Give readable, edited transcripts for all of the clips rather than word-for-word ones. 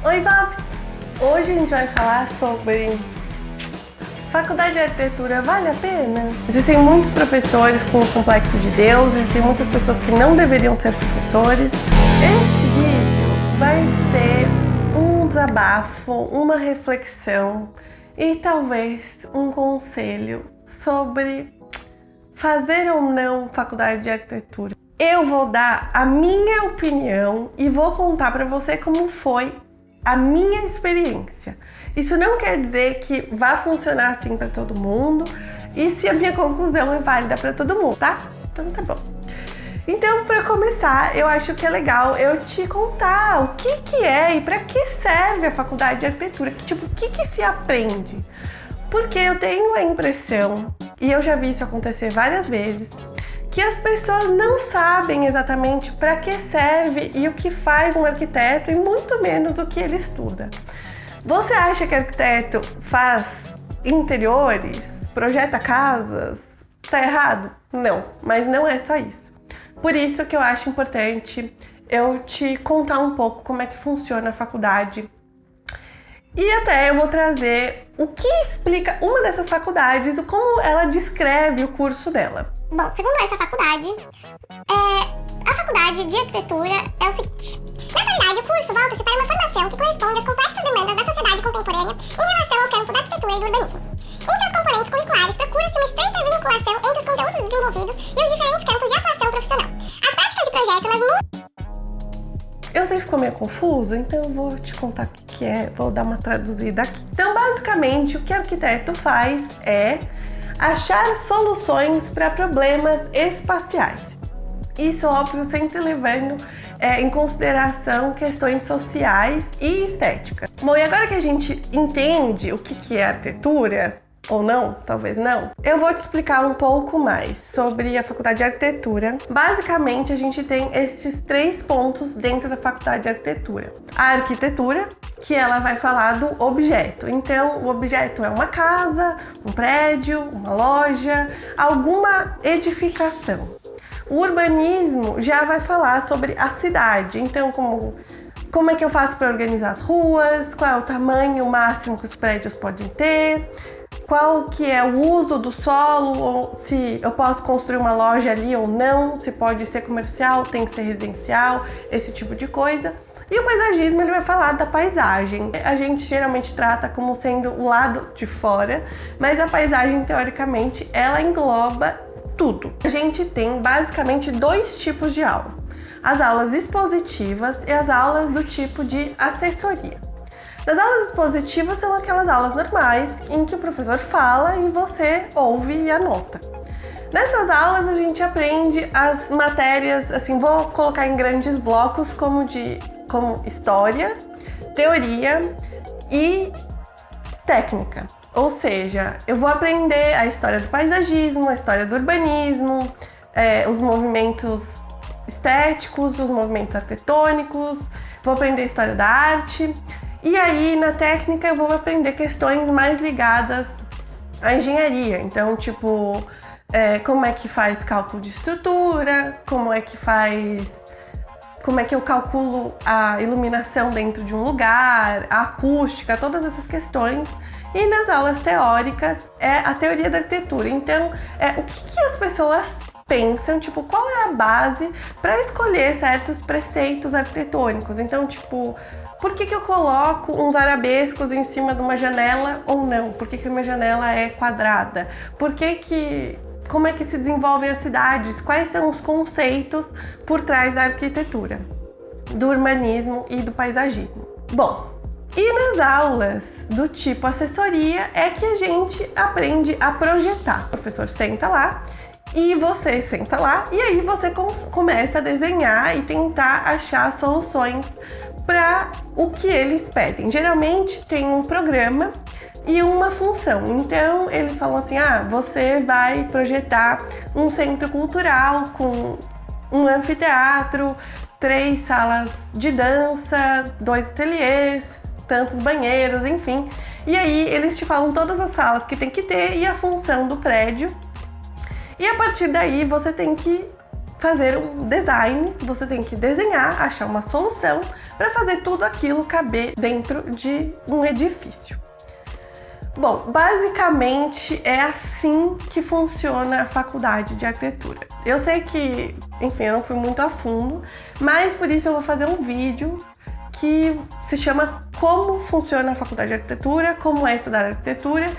Oi, Babs! Hoje a gente vai falar sobre faculdade de arquitetura vale a pena? Existem muitos professores com o complexo de Deus, existem muitas pessoas que não deveriam ser professores. Esse vídeo vai ser um desabafo, uma reflexão e talvez um conselho sobre fazer ou não faculdade de arquitetura. Eu vou dar a minha opinião e vou contar para você como foi a minha experiência. Isso não quer dizer que vai funcionar assim para todo mundo e se a minha conclusão é válida para todo mundo, tá? Então tá bom. Então, para começar, eu acho que é legal eu te contar o que é e para que serve a faculdade de arquitetura, o que se aprende. Porque eu tenho a impressão, e eu já vi isso acontecer várias vezes, que as pessoas não sabem exatamente para que serve e o que faz um arquiteto e muito menos o que ele estuda. Você acha que arquiteto faz interiores, projeta casas? Tá errado? Não, mas não é só isso. Por isso que eu acho importante eu te contar um pouco como é que funciona a faculdade. E até eu vou trazer o que explica uma dessas faculdades, como ela descreve o curso dela. Bom, segundo essa faculdade, a faculdade de arquitetura é o seguinte. Na atualidade, o curso volta-se para uma formação que corresponde às complexas demandas da sociedade contemporânea em relação ao campo da arquitetura e do urbanismo. Em seus componentes curriculares, procura-se uma estreita vinculação entre os conteúdos desenvolvidos e os diferentes campos de atuação profissional. As práticas de projeto, Eu sei que ficou meio confuso, então eu vou te contar o que é, vou dar uma traduzida aqui. Então, basicamente, o que arquiteto faz é achar soluções para problemas espaciais. Isso, óbvio, sempre levando em consideração questões sociais e estéticas. Bom, e agora que a gente entende o que é arquitetura, ou não, talvez não, eu vou te explicar um pouco mais sobre a faculdade de arquitetura. Basicamente, a gente tem esses 3 pontos dentro da faculdade de arquitetura. A arquitetura, que ela vai falar do objeto. Então, o objeto é uma casa, um prédio, uma loja, alguma edificação. O urbanismo já vai falar sobre a cidade. Então, como é que eu faço para organizar as ruas, qual é o tamanho máximo que os prédios podem ter, qual que é o uso do solo, ou se eu posso construir uma loja ali ou não, se pode ser comercial, tem que ser residencial, esse tipo de coisa. E o paisagismo, ele vai falar da paisagem. A gente geralmente trata como sendo o lado de fora, mas a paisagem, teoricamente, ela engloba tudo. A gente tem basicamente 2 tipos de aula. As aulas expositivas e as aulas do tipo de assessoria. As aulas expositivas são aquelas aulas normais em que o professor fala e você ouve e anota. Nessas aulas a gente aprende as matérias, assim, vou colocar em grandes blocos como história, teoria e técnica. Ou seja, eu vou aprender a história do paisagismo, a história do urbanismo, os movimentos estéticos, os movimentos arquitetônicos, vou aprender a história da arte. E aí, na técnica, eu vou aprender questões mais ligadas à engenharia. Então, como é que faz cálculo de estrutura, como é que eu calculo a iluminação dentro de um lugar, a acústica, todas essas questões. E nas aulas teóricas é a teoria da arquitetura. Então, o que as pessoas pensam, qual é a base para escolher certos preceitos arquitetônicos. Então, por que eu coloco uns arabescos em cima de uma janela ou não? Por que a minha janela é quadrada? Como é que se desenvolvem as cidades? Quais são os conceitos por trás da arquitetura, do urbanismo e do paisagismo? Bom, e nas aulas do tipo assessoria é que a gente aprende a projetar. O professor senta lá e você senta lá e aí você começa a desenhar e tentar achar soluções para o que eles pedem. Geralmente tem um programa e uma função. Então eles falam assim: você vai projetar um centro cultural com um anfiteatro, 3 salas de dança, 2 ateliês, tantos banheiros, enfim. E aí eles te falam todas as salas que tem que ter e a função do prédio. E a partir daí você tem que fazer um design, você tem que desenhar, achar uma solução para fazer tudo aquilo caber dentro de um edifício. Bom, basicamente é assim que funciona a faculdade de arquitetura. Eu sei que, enfim, eu não fui muito a fundo, mas por isso eu vou fazer um vídeo que se chama Como Funciona a Faculdade de Arquitetura, Como é Estudar Arquitetura,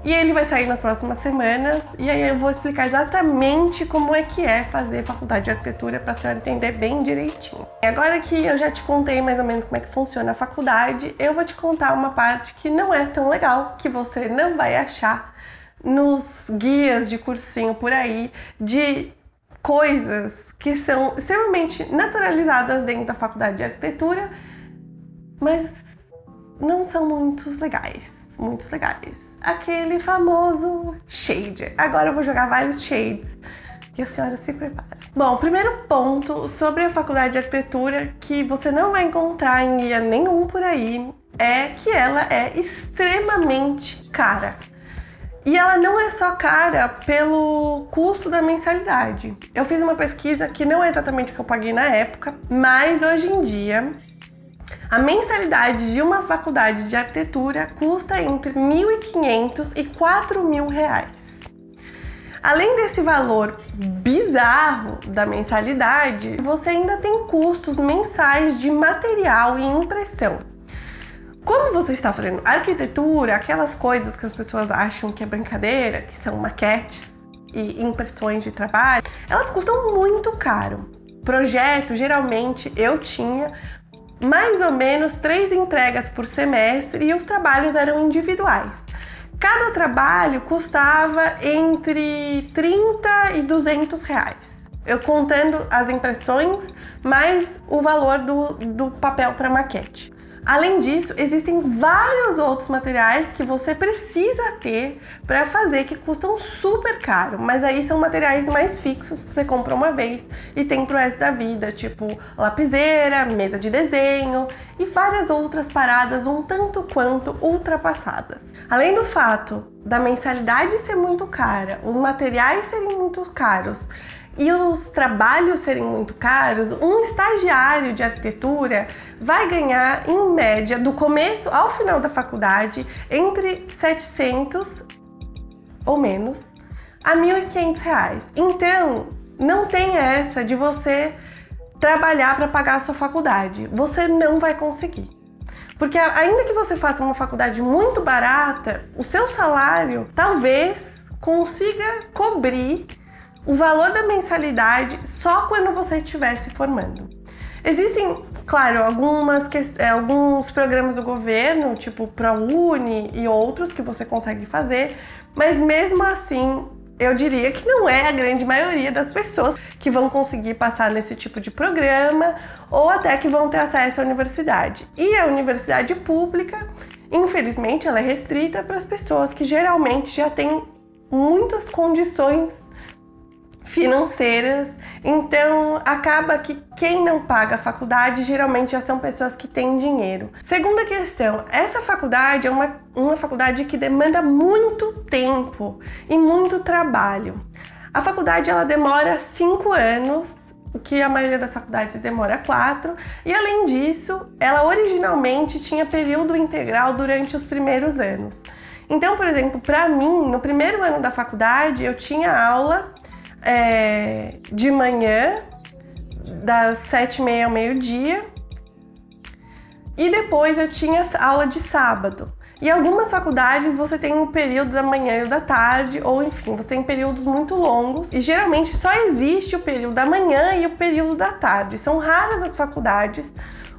e ele vai sair nas próximas semanas, e aí eu vou explicar exatamente como é que é fazer faculdade de arquitetura para a senhora entender bem direitinho. E agora que eu já te contei mais ou menos como é que funciona a faculdade, eu vou te contar uma parte que não é tão legal, que você não vai achar nos guias de cursinho por aí, de coisas que são extremamente naturalizadas dentro da faculdade de arquitetura, mas não são muito legais. Aquele famoso shade. Agora eu vou jogar vários shades e a senhora se prepara. Bom, o primeiro ponto sobre a faculdade de arquitetura que você não vai encontrar em guia nenhum por aí é que ela é extremamente cara. E ela não é só cara pelo custo da mensalidade. Eu fiz uma pesquisa que não é exatamente o que eu paguei na época, mas hoje em dia a mensalidade de uma faculdade de arquitetura custa entre R$ 1.500 e R$ 4.000. Além desse valor bizarro da mensalidade, você ainda tem custos mensais de material e impressão. Como você está fazendo arquitetura, aquelas coisas que as pessoas acham que é brincadeira, que são maquetes e impressões de trabalho, elas custam muito caro. Projeto, geralmente, eu tinha mais ou menos 3 entregas por semestre e os trabalhos eram individuais. Cada trabalho custava entre 30 e 200 reais. Eu contando as impressões, mais o valor do papel para maquete. Além disso, existem vários outros materiais que você precisa ter para fazer que custam super caro, mas aí são materiais mais fixos que você compra uma vez e tem pro resto da vida, tipo lapiseira, mesa de desenho e várias outras paradas um tanto quanto ultrapassadas. Além do fato da mensalidade ser muito cara, os materiais serem muito caros e os trabalhos serem muito caros, um estagiário de arquitetura vai ganhar, em média, do começo ao final da faculdade, entre 700 ou menos a R$ 1.500. Então, não tem essa de você trabalhar para pagar a sua faculdade. Você não vai conseguir. Porque ainda que você faça uma faculdade muito barata, o seu salário talvez consiga cobrir o valor da mensalidade só quando você estiver se formando. Existem, claro, alguns programas do governo, tipo ProUni e outros que você consegue fazer, mas mesmo assim, eu diria que não é a grande maioria das pessoas que vão conseguir passar nesse tipo de programa ou até que vão ter acesso à universidade. E a universidade pública, infelizmente, ela é restrita para as pessoas que geralmente já têm muitas condições financeiras, então acaba que quem não paga a faculdade geralmente já são pessoas que têm dinheiro. Segunda questão, essa faculdade é uma faculdade que demanda muito tempo e muito trabalho. A faculdade ela demora 5 anos, o que a maioria das faculdades demora 4, e além disso, ela originalmente tinha período integral durante os primeiros anos. Então, por exemplo, para mim, no primeiro ano da faculdade, eu tinha aula de manhã, das 7h30 ao meio-dia, e depois eu tinha aula de sábado. E algumas faculdades você tem um período da manhã e o da tarde, ou enfim, você tem períodos muito longos, e geralmente só existe o período da manhã e o período da tarde. São raras as faculdades,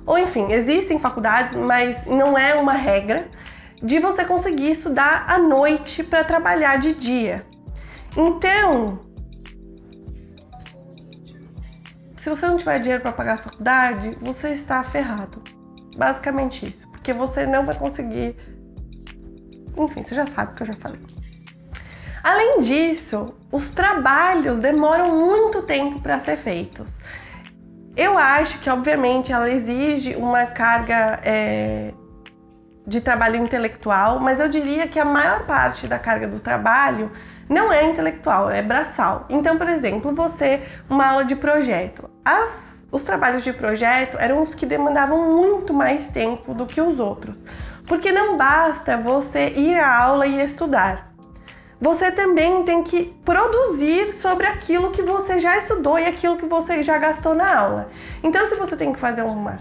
ou enfim, existem faculdades, mas não é uma regra, de você conseguir estudar à noite para trabalhar de dia. Então, se você não tiver dinheiro para pagar a faculdade, você está ferrado. Basicamente isso. Porque você não vai conseguir... Enfim, você já sabe o que eu já falei. Além disso, os trabalhos demoram muito tempo para ser feitos. Eu acho que, obviamente, ela exige uma carga de trabalho intelectual, mas eu diria que a maior parte da carga do trabalho não é intelectual, é braçal. Então, por exemplo, uma aula de projeto. Os trabalhos de projeto eram os que demandavam muito mais tempo do que os outros, porque não basta você ir à aula e estudar. Você também tem que produzir sobre aquilo que você já estudou e aquilo que você já gastou na aula. Então, se você tem que fazer uma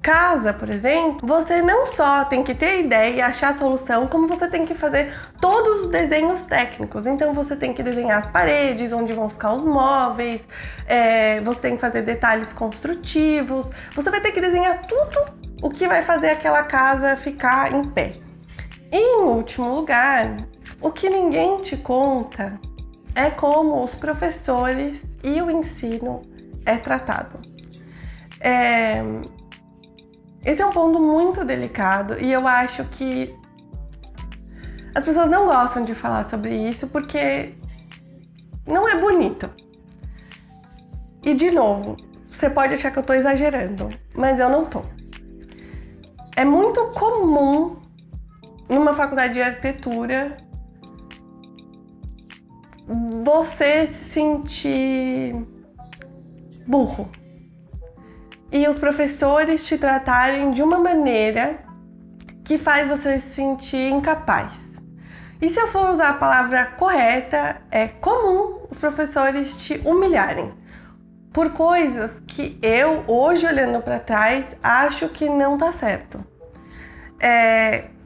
casa, por exemplo, você não só tem que ter a ideia e achar a solução, como você tem que fazer todos os desenhos técnicos. Então você tem que desenhar as paredes, onde vão ficar os móveis, você tem que fazer detalhes construtivos, você vai ter que desenhar tudo o que vai fazer aquela casa ficar em pé. E, em último lugar, o que ninguém te conta é como os professores e o ensino é tratado. Esse é um ponto muito delicado e eu acho que as pessoas não gostam de falar sobre isso porque não é bonito. E, de novo, você pode achar que eu tô exagerando, mas eu não tô. É muito comum numa faculdade de arquitetura você se sentir burro e os professores te tratarem de uma maneira que faz você se sentir incapaz. E se eu for usar a palavra correta, é comum os professores te humilharem por coisas que eu, hoje olhando para trás, acho que não tá certo.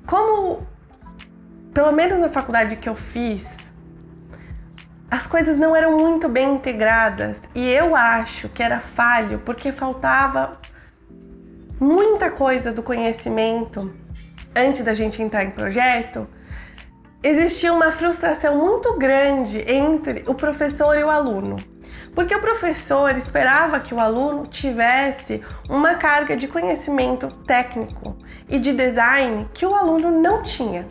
Como, pelo menos na faculdade que eu fiz, as coisas não eram muito bem integradas e eu acho que era falho porque faltava muita coisa do conhecimento antes da gente entrar em projeto. Existia uma frustração muito grande entre o professor e o aluno, porque o professor esperava que o aluno tivesse uma carga de conhecimento técnico e de design que o aluno não tinha.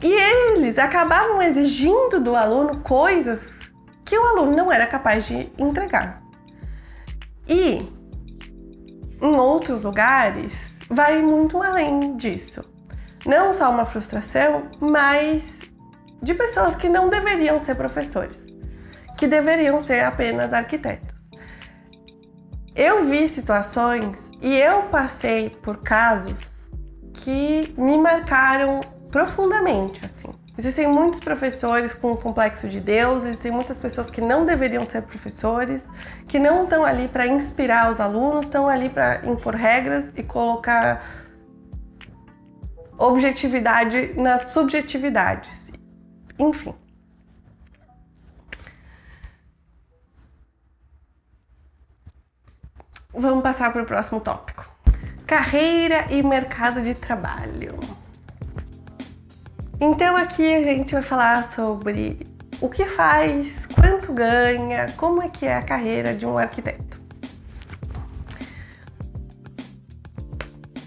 E eles acabavam exigindo do aluno coisas que o aluno não era capaz de entregar. E em outros lugares vai muito além disso. Não só uma frustração, mas de pessoas que não deveriam ser professores, que deveriam ser apenas arquitetos. Eu vi situações e eu passei por casos que me marcaram profundamente, assim. Existem muitos professores com o complexo de Deus, existem muitas pessoas que não deveriam ser professores, que não estão ali para inspirar os alunos, estão ali para impor regras e colocar objetividade nas subjetividades. Enfim. Vamos passar para o próximo tópico. Carreira e mercado de trabalho. Então aqui a gente vai falar sobre o que faz, quanto ganha, como é que é a carreira de um arquiteto.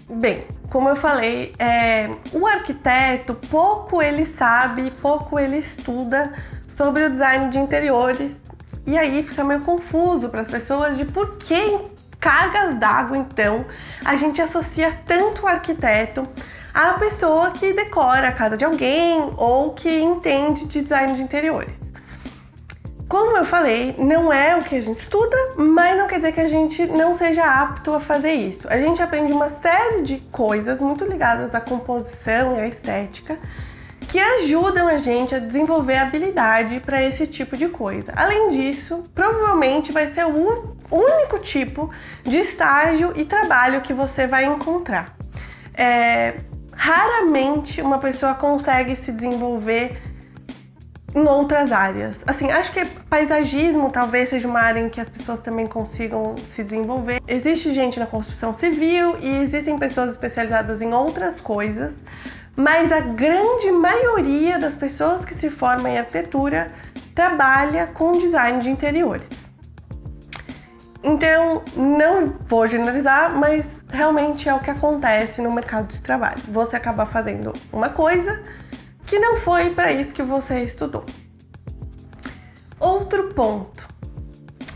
Bem, como eu falei, o arquiteto pouco ele sabe, pouco ele estuda sobre o design de interiores e aí fica meio confuso para as pessoas de por que cargas d'água, então, a gente associa tanto o arquiteto à pessoa que decora a casa de alguém ou que entende de design de interiores. Como eu falei, não é o que a gente estuda, mas não quer dizer que a gente não seja apto a fazer isso. A gente aprende uma série de coisas muito ligadas à composição e à estética que ajudam a gente a desenvolver habilidade para esse tipo de coisa. Além disso, provavelmente vai ser o único tipo de estágio e trabalho que você vai encontrar. Raramente uma pessoa consegue se desenvolver em outras áreas. Assim, acho que paisagismo talvez seja uma área em que as pessoas também consigam se desenvolver. Existe gente na construção civil e existem pessoas especializadas em outras coisas, mas a grande maioria das pessoas que se formam em arquitetura trabalha com design de interiores. Então, não vou generalizar, mas realmente é o que acontece no mercado de trabalho. Você acaba fazendo uma coisa que não foi para isso que você estudou. Outro ponto.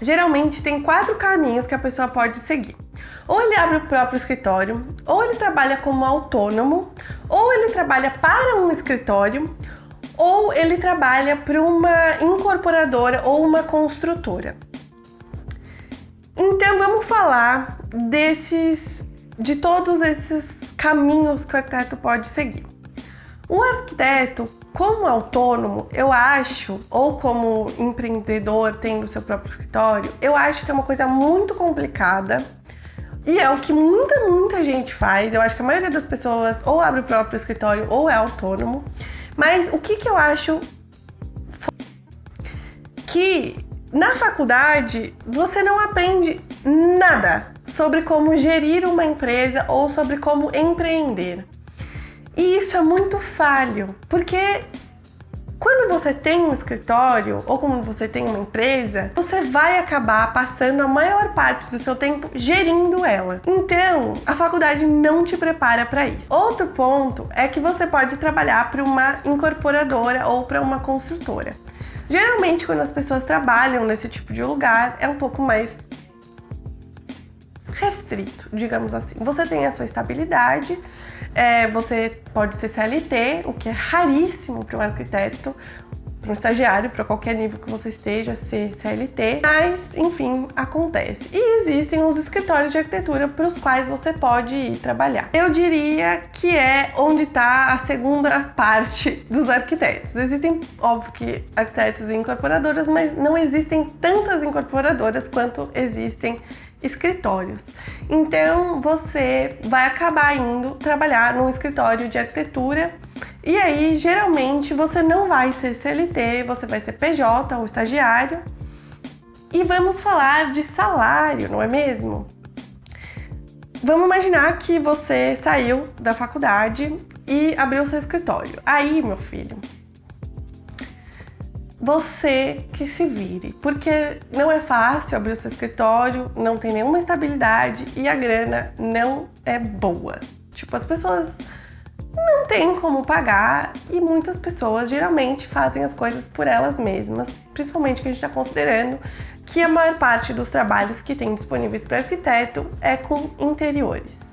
Geralmente tem 4 caminhos que a pessoa pode seguir. Ou ele abre o próprio escritório, ou ele trabalha como autônomo, ou ele trabalha para um escritório, ou ele trabalha para uma incorporadora ou uma construtora. Então vamos falar de todos esses caminhos que o arquiteto pode seguir. O arquiteto, como autônomo, eu acho, ou como empreendedor tendo seu próprio escritório, eu acho que é uma coisa muito complicada e é o que muita gente faz. Eu acho que a maioria das pessoas ou abre o próprio escritório ou é autônomo. Mas o que eu acho que na faculdade você não aprende nada sobre como gerir uma empresa ou sobre como empreender. E isso é muito falho, porque quando você tem um escritório ou quando você tem uma empresa, você vai acabar passando a maior parte do seu tempo gerindo ela. Então, a faculdade não te prepara para isso. Outro ponto é que você pode trabalhar para uma incorporadora ou para uma construtora. Geralmente, quando as pessoas trabalham nesse tipo de lugar, é um pouco mais restrito, digamos assim. Você tem a sua estabilidade, você pode ser CLT, o que é raríssimo para um arquiteto, para um estagiário, para qualquer nível que você esteja, ser CLT, mas enfim, acontece. E existem os escritórios de arquitetura para os quais você pode ir trabalhar. Eu diria que é onde está a segunda parte dos arquitetos. Existem, óbvio que arquitetos e incorporadoras, mas não existem tantas incorporadoras quanto existem escritórios. Então você vai acabar indo trabalhar num escritório de arquitetura e aí geralmente você não vai ser CLT, você vai ser PJ ou estagiário. E vamos falar de salário, não é mesmo? Vamos imaginar que você saiu da faculdade e abriu seu escritório. Aí, meu filho, você que se vire, porque não é fácil abrir o seu escritório, não tem nenhuma estabilidade e a grana não é boa. Tipo, as pessoas não têm como pagar e muitas pessoas geralmente fazem as coisas por elas mesmas, principalmente que a gente está considerando que a maior parte dos trabalhos que tem disponíveis para arquiteto é com interiores.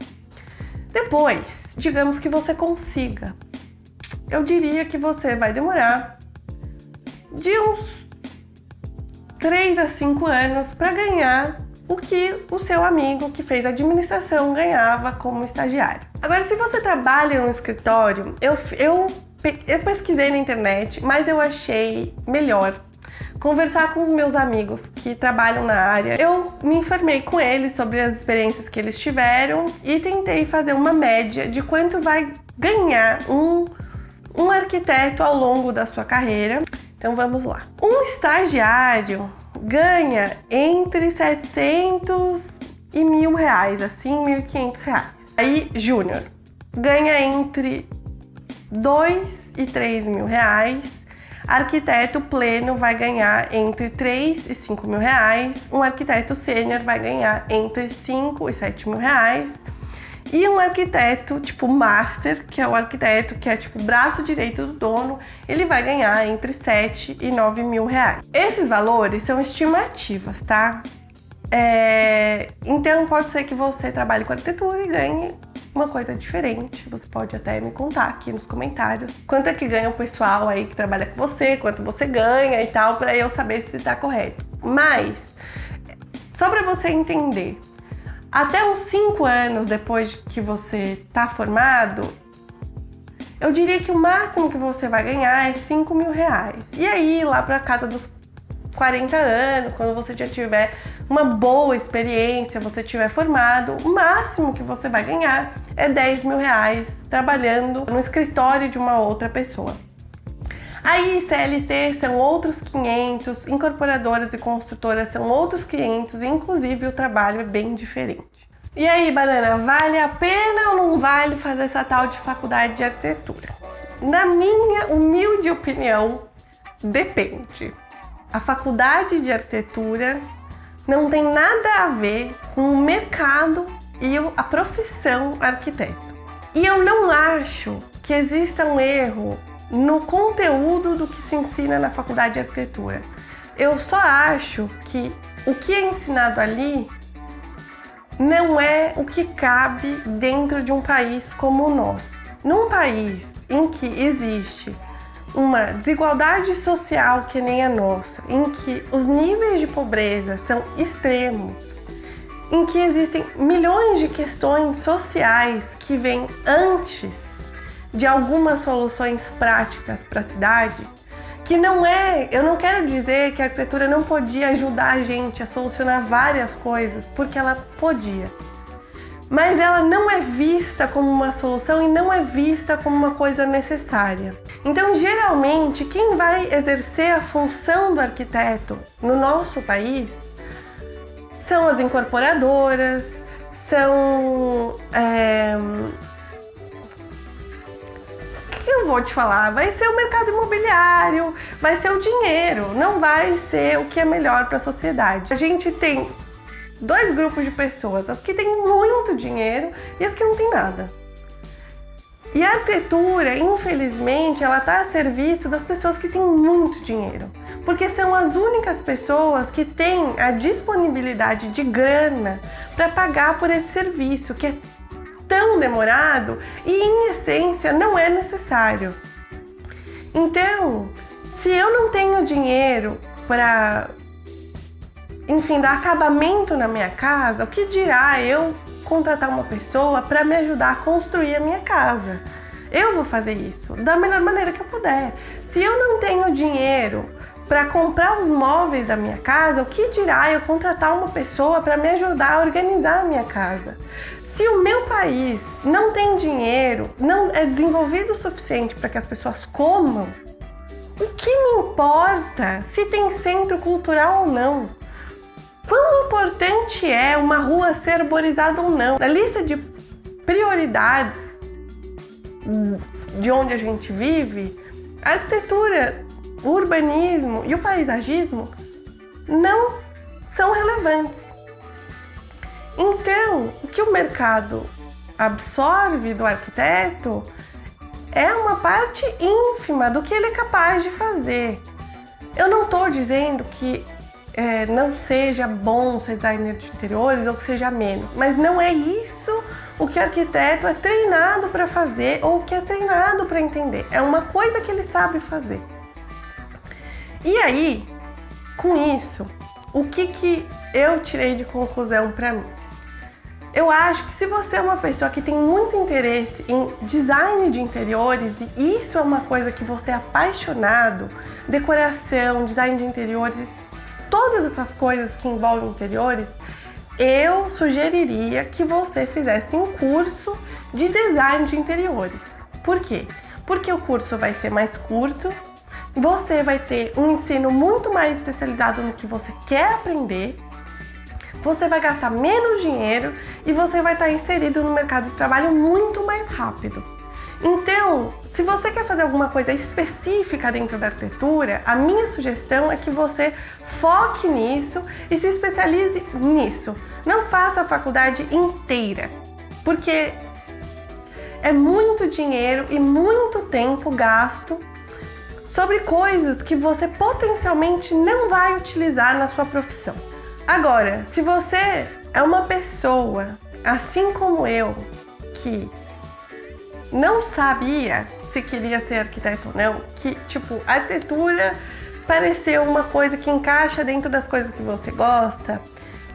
Depois, digamos que você consiga. Eu diria que você vai demorar de uns 3 a 5 anos para ganhar o que o seu amigo que fez administração ganhava como estagiário. Agora, se você trabalha no escritório, eu pesquisei na internet, mas eu achei melhor conversar com os meus amigos que trabalham na área. Eu me informei com eles sobre as experiências que eles tiveram e tentei fazer uma média de quanto vai ganhar um arquiteto ao longo da sua carreira. Então vamos lá. Um estagiário ganha entre 700 e R$1.000, assim, R$1.500. Aí, júnior ganha entre R$2.000 e R$3.000. Arquiteto pleno vai ganhar entre R$3.000 e R$5.000. Um arquiteto sênior vai ganhar entre R$5.000 e R$7.000. E um arquiteto tipo master, que é o arquiteto que é tipo braço direito do dono, ele vai ganhar entre R$7.000 e R$9.000. Esses valores são estimativas, tá? Então pode ser que você trabalhe com arquitetura e ganhe uma coisa diferente. Você pode até me contar aqui nos comentários quanto é que ganha o pessoal aí que trabalha com você, quanto você ganha e tal, para eu saber se tá correto. Mas, só para você entender, até uns 5 anos depois que você tá formado, eu diria que o máximo que você vai ganhar é R$5.000. E aí, lá pra casa dos 40 anos, quando você já tiver uma boa experiência, você tiver formado, o máximo que você vai ganhar é R$10.000 trabalhando no escritório de uma outra pessoa. Aí, CLT são outros 500, incorporadoras e construtoras são outros 500, e inclusive o trabalho é bem diferente. E aí, banana, vale a pena ou não vale fazer essa tal de faculdade de arquitetura? Na minha humilde opinião, depende. A faculdade de arquitetura não tem nada a ver com o mercado e a profissão arquiteto. E eu não acho que exista um erro no conteúdo do que se ensina na faculdade de arquitetura. Eu só acho que o que é ensinado ali não é o que cabe dentro de um país como o nosso. Num país em que existe uma desigualdade social que nem a nossa, em que os níveis de pobreza são extremos, em que existem milhões de questões sociais que vêm antes de algumas soluções práticas para a cidade, que não é, eu não quero dizer que a arquitetura não podia ajudar a gente a solucionar várias coisas, porque ela podia. Mas ela não é vista como uma solução e não é vista como uma coisa necessária. Então, geralmente, quem vai exercer a função do arquiteto no nosso país são as incorporadoras, são... que eu vou te falar? Vai ser o mercado imobiliário, vai ser o dinheiro, não vai ser o que é melhor para a sociedade. A gente tem dois grupos de pessoas, as que têm muito dinheiro e as que não têm nada. E a arquitetura, infelizmente, ela está a serviço das pessoas que têm muito dinheiro, porque são as únicas pessoas que têm a disponibilidade de grana para pagar por esse serviço, que é tão demorado e, em essência, não é necessário. Então, se eu não tenho dinheiro para, enfim, dar acabamento na minha casa, o que dirá eu contratar uma pessoa para me ajudar a construir a minha casa? Eu vou fazer isso da melhor maneira que eu puder. Se eu não tenho dinheiro para comprar os móveis da minha casa, o que dirá eu contratar uma pessoa para me ajudar a organizar a minha casa? Se o meu país não tem dinheiro, não é desenvolvido o suficiente para que as pessoas comam, o que me importa se tem centro cultural ou não? Quão importante é uma rua ser arborizada ou não? Na lista de prioridades de onde a gente vive, a arquitetura, o urbanismo e o paisagismo não são relevantes. Então, o que o mercado absorve do arquiteto é uma parte ínfima do que ele é capaz de fazer. Eu não estou dizendo que não seja bom ser designer de interiores ou que seja menos, mas não é isso o que o arquiteto é treinado para fazer ou que é treinado para entender. É uma coisa que ele sabe fazer. E aí, com isso, o que eu tirei de conclusão para mim? Eu acho que se você é uma pessoa que tem muito interesse em design de interiores e isso é uma coisa que você é apaixonado, decoração, design de interiores, todas essas coisas que envolvem interiores, eu sugeriria que você fizesse um curso de design de interiores. Por quê? Porque o curso vai ser mais curto, você vai ter um ensino muito mais especializado no que você quer aprender, você vai gastar menos dinheiro e você vai estar inserido no mercado de trabalho muito mais rápido. Então, se você quer fazer alguma coisa específica dentro da arquitetura, a minha sugestão é que você foque nisso e se especialize nisso. Não faça a faculdade inteira, porque é muito dinheiro e muito tempo gasto sobre coisas que você potencialmente não vai utilizar na sua profissão. Agora, se você é uma pessoa, assim como eu, que não sabia se queria ser arquiteto ou não, que, a arquitetura pareceu uma coisa que encaixa dentro das coisas que você gosta,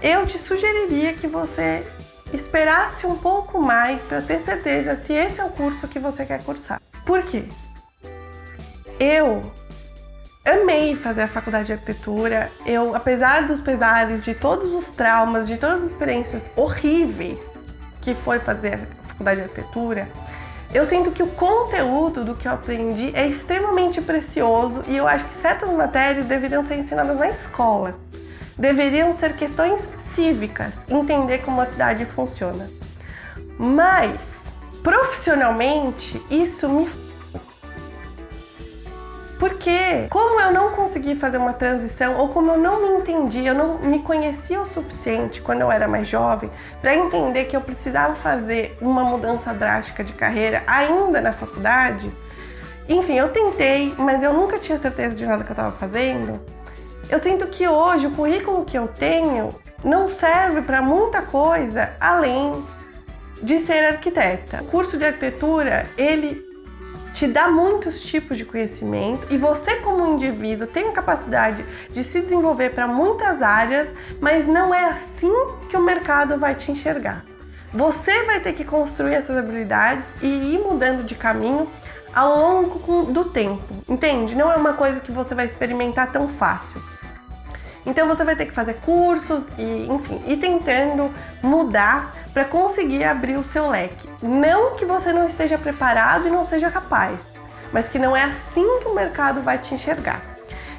eu te sugeriria que você esperasse um pouco mais para ter certeza se esse é o curso que você quer cursar. Por quê? Eu amei fazer a faculdade de arquitetura. Eu, apesar dos pesares, de todos os traumas, de todas as experiências horríveis que foi fazer a faculdade de arquitetura, eu sinto que o conteúdo do que eu aprendi é extremamente precioso e eu acho que certas matérias deveriam ser ensinadas na escola. Deveriam ser questões cívicas, entender como a cidade funciona. Mas, profissionalmente, isso me... Porque, como eu não consegui fazer uma transição, ou como eu não me entendi, eu não me conhecia o suficiente quando eu era mais jovem, para entender que eu precisava fazer uma mudança drástica de carreira ainda na faculdade, enfim, eu tentei, mas eu nunca tinha certeza de nada que eu estava fazendo, Eu sinto que hoje o currículo que eu tenho não serve para muita coisa além de ser arquiteta. O curso de arquitetura, ele te dá muitos tipos de conhecimento e você como indivíduo tem a capacidade de se desenvolver para muitas áreas, mas não é assim que o mercado vai te enxergar. Você vai ter que construir essas habilidades e ir mudando de caminho ao longo do tempo, entende? Não é uma coisa que você vai experimentar tão fácil. Então você vai ter que fazer cursos e, enfim, ir tentando mudar para conseguir abrir o seu leque. Não que você não esteja preparado e não seja capaz, mas que não é assim que o mercado vai te enxergar.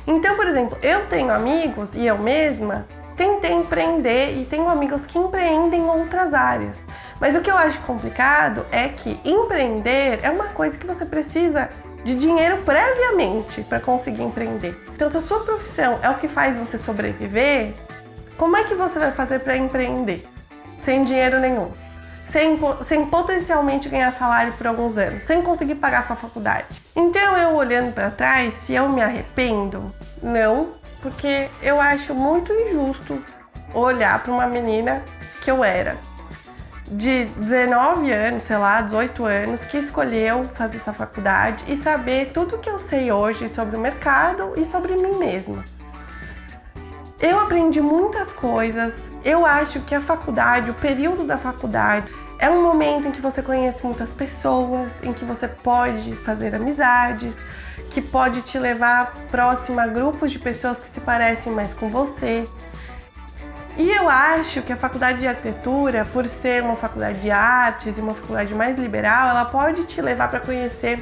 Então, por exemplo, eu tenho amigos e eu mesma tentei empreender e tenho amigos que empreendem em outras áreas. Mas o que eu acho complicado é que empreender é uma coisa que você precisa de dinheiro previamente para conseguir empreender. Então, se a sua profissão é o que faz você sobreviver, como é que você vai fazer para empreender? Sem dinheiro nenhum, sem potencialmente ganhar salário por alguns anos, sem conseguir pagar sua faculdade. Então, eu olhando para trás, se eu me arrependo? Não, porque eu acho muito injusto olhar para uma menina que eu era, de 19 anos, sei lá, 18 anos, que escolheu fazer essa faculdade e saber tudo que eu sei hoje sobre o mercado e sobre mim mesma. Eu aprendi muitas coisas. Eu acho que a faculdade, o período da faculdade, é um momento em que você conhece muitas pessoas, em que você pode fazer amizades, que pode te levar próximo a grupos de pessoas que se parecem mais com você. E eu acho que a faculdade de arquitetura, por ser uma faculdade de artes e uma faculdade mais liberal, ela pode te levar para conhecer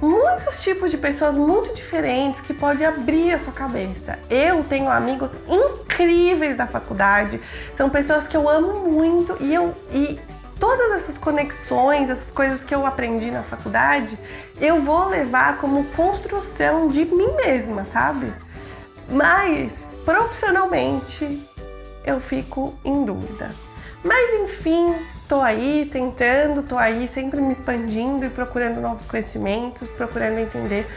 muitos tipos de pessoas muito diferentes que pode abrir a sua cabeça. Eu tenho amigos incríveis da faculdade, são pessoas que eu amo muito e todas essas conexões, essas coisas que eu aprendi na faculdade, eu vou levar como construção de mim mesma, sabe? Mas profissionalmente eu fico em dúvida. Mas enfim, tô aí tentando, tô aí sempre me expandindo e procurando novos conhecimentos, procurando entender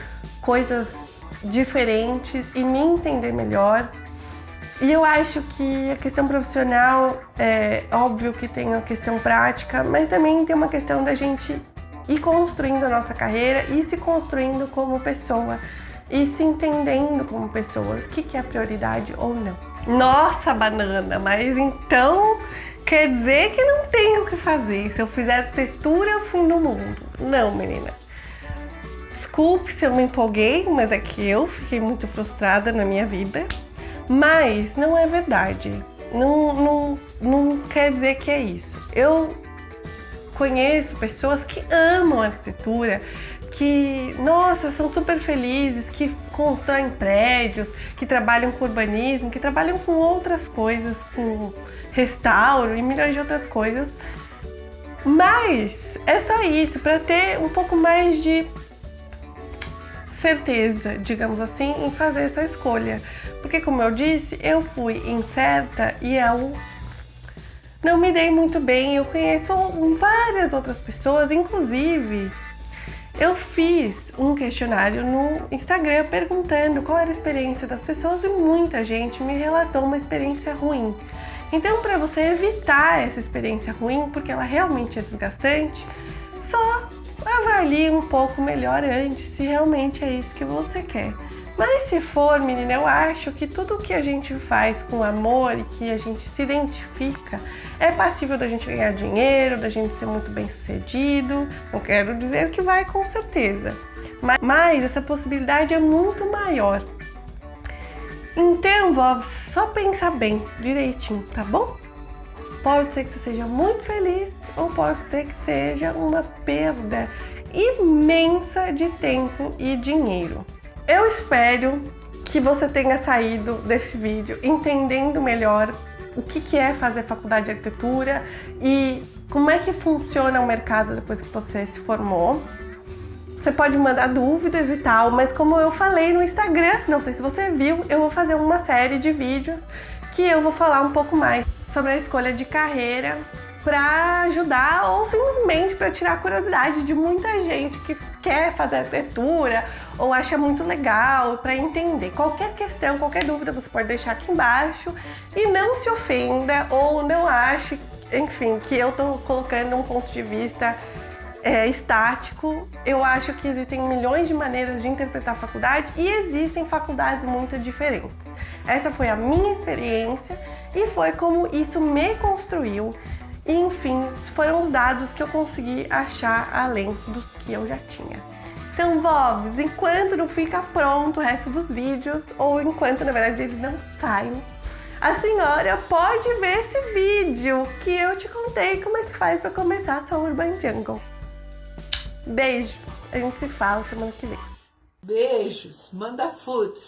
coisas diferentes e me entender melhor. E eu acho que a questão profissional é óbvio que tem a questão prática, mas também tem uma questão da gente ir construindo a nossa carreira e se construindo como pessoa. E se entendendo como pessoa, o que é prioridade ou não. Nossa, banana, mas então quer dizer que não tenho o que fazer. Se eu fizer arquitetura, é o fim do mundo. Não, menina. Desculpe se eu me empolguei, mas é que eu fiquei muito frustrada na minha vida. Mas não é verdade. Não quer dizer que é isso. Eu conheço pessoas que amam arquitetura, que, nossa, são super felizes, que constroem prédios, que trabalham com urbanismo, que trabalham com outras coisas, com restauro e milhões de outras coisas. Mas é só isso, para ter um pouco mais de certeza, digamos assim, em fazer essa escolha. Porque, como eu disse, eu fui incerta e eu não me dei muito bem. Eu conheço várias outras pessoas, inclusive eu fiz um questionário no Instagram perguntando qual era a experiência das pessoas e muita gente me relatou uma experiência ruim. Então, para você evitar essa experiência ruim, porque ela realmente é desgastante, só avalie um pouco melhor antes se realmente é isso que você quer. Mas se for, menina, eu acho que tudo que a gente faz com amor e que a gente se identifica é passível da gente ganhar dinheiro, da gente ser muito bem sucedido. Não quero dizer que vai, com certeza, mas essa possibilidade é muito maior. Então, vó, só pensa bem, direitinho, tá bom? Pode ser que você seja muito feliz ou pode ser que seja uma perda imensa de tempo e dinheiro. Eu espero que você tenha saído desse vídeo entendendo melhor o que é fazer faculdade de arquitetura e como é que funciona o mercado depois que você se formou. Você pode mandar dúvidas e tal, mas como eu falei no Instagram, não sei se você viu, eu vou fazer uma série de vídeos que eu vou falar um pouco mais sobre a escolha de carreira para ajudar ou simplesmente para tirar a curiosidade de muita gente que quer fazer arquitetura ou acha muito legal, para entender. Qualquer questão, qualquer dúvida você pode deixar aqui embaixo e não se ofenda ou não ache, enfim, que eu tô colocando um ponto de vista estático. Eu acho que existem milhões de maneiras de interpretar a faculdade e existem faculdades muito diferentes. Essa foi a minha experiência e foi como isso me construiu. E, enfim, foram os dados que eu consegui achar além dos que eu já tinha. Então, Vovs, enquanto não fica pronto o resto dos vídeos, ou enquanto, na verdade, eles não saem, a senhora pode ver esse vídeo que eu te contei como é que faz para começar a sua Urban Jungle. Beijos, a gente se fala semana que vem. Beijos, manda foods.